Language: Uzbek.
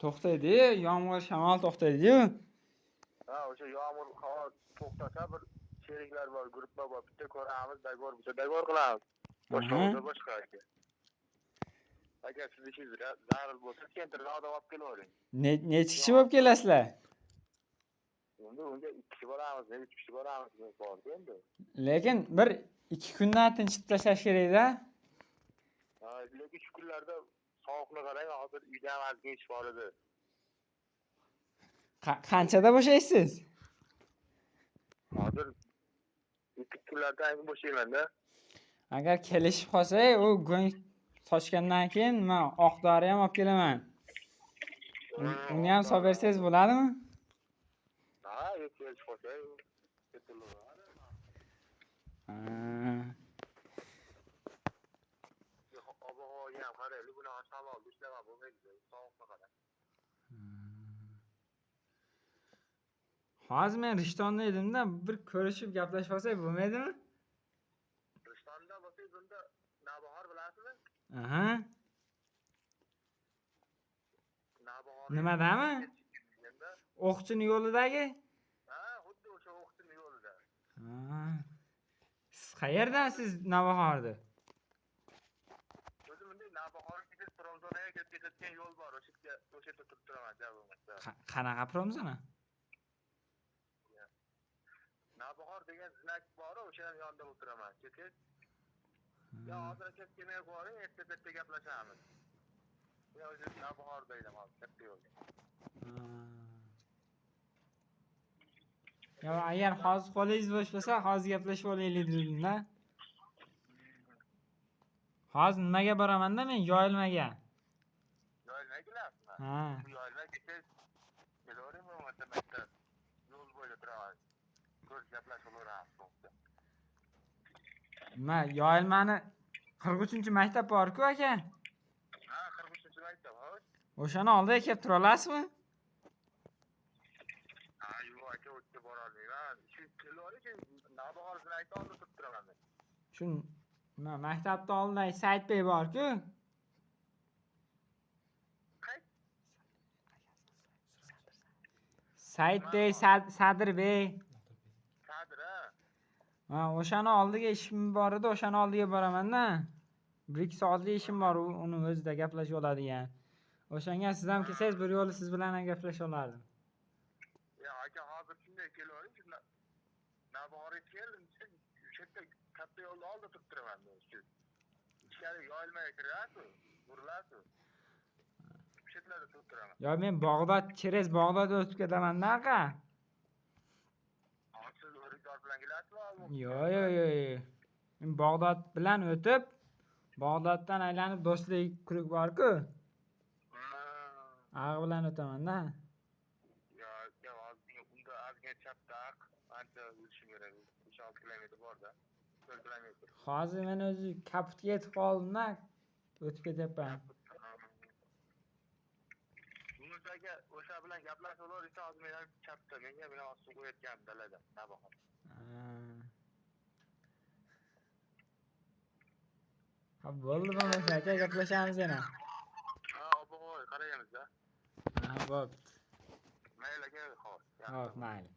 to'xtaydi, yomg'ir, shamol to'xtaydi-yu. Ha, o'sha yomg'ir havo to'xtasa bir sheriklar bor, guruhlar bor. Bitta ko'ramiz, dagor qilamiz. Boshqa Aha. bo'lsa boshqa aka. Agar siz ishingiz zarur bo'lsa, sentrdan odam olib kelavering. Necha kishi bo'lib kelasizlar? Endi unga 2 kishi boramiz, 3 kishi boramiz bordi endi. Lekin bir 2 kundan tinchib tashlash kerak-da. Ha, lekin shu kunlarda sovuqni qarang, hozir uyda ham ozgina ish bor edi. Qanchada bo'shaysiz? Hozir 2 kunlardan keyin bo'shayman-da. Agar kelishib qolsak, u go'ng sochgandan keyin men oq dori ham olib kelaman. Uni ham solib bersangiz bo'ladimi? Ha, kelishib qolsak, ketiladi. Ob-havoga ham qaraylik, buni shamol ishlama bo'lmaydi, sovuqni qarang. Hozir men Rishtonda edimda, bir ko'rishib gaplashib olsak bo'lmaydimi? Rishtonda bo'lsak, bunda Navbahor bilasizmi? Aha. Navbahor. Nimadami? O'qchini yo'lidagi? Ha, xuddi o'sha o'qchini yo'lida. Ha. Siz qayerdansiz Navbahorda? O'zim bunday Navbahorga ketib Promzonaga ketayotgan yo'l bor, o'sha yerda turib turaman, javobimda. Qanaqa promzona? Navbahor degan znak bor, o'shaning yonida o'tiraman. Keting. Ya hozir aka kelmay qo'ying, erta gaplashamiz. Ya o'zim Navbahorda edim hozir, katta yo'lda. Yo, agar hozir qo'lingiz bo'sh bo'lsa, hozir gaplashib olaylik dedim-da. Hozir nimaga boraman-da men? Yoyilmaga. Yoyilmay kelasizmi? Ha. Yoyilmay ketsangiz, kelaveringmi o'rtamakda? Yo'l bo'yida turaman. Ko'rib gaplashib o'ramiz. Nima, yoyilmani 43-maktab bor-ku aka. Ha, 43-maktab, xo'sh. O'shani oldiga kelib tura olasizmi? Ha, yo'q aka, o'tga bora olmayman. Shu kelavering, Navbahor znakda oldida turib turaman men. Shu nima, maktabda oldidagi Saidbek bor-ku. Saidbek, Sadirbek. Sadir, ha? Ha, o'shani oldiga ishim bor edi, o'shani oldiga boraman-da. 1-2 soatlik ishim bor, uni o'zida gaplashib oladigan. O'shanga siz ham kelsangiz, bir yo'li siz bilan ham gaplashib olardim. Ya aka, hozir shunday kelavering, Navbahorga keldim, o'sha yerda katta yo'lda oldida turib turaman men. Ichkari yoyilmay kirasiz, burilasiz. O'sha yerlarda turib turaman. Yo, men Через Bag'dod o'tib ketaman-da aka. Siz o'rikdor bilan kelasizmi? Yo. Men Bag'dod bilan o'tib, Bag'doddan aylanib Do'stlik kuruk bor-ku. Ag'i bilan o'taman-da. Ya, hozir unda ozgina chapdaq, ancha yurishim kerak. 3-6 kilometr bor-da. 4 kilometr. Hozir men o'zi Kaputga yetib qoldim-da, o'tib ketyapman. Bunisiga o'sha bilan gaplashib o'tirsa, hozir men ham chapda, menga bilan suv qo'yayotgan dalada, Navbahor. Ha, bo'ldi bo'lmasa aka, gaplashamiz yana. Ha, ob-havoga qaraymiz-da. Ha, bo'pti. Mayli aka, xo'p. Xo'p, mayli.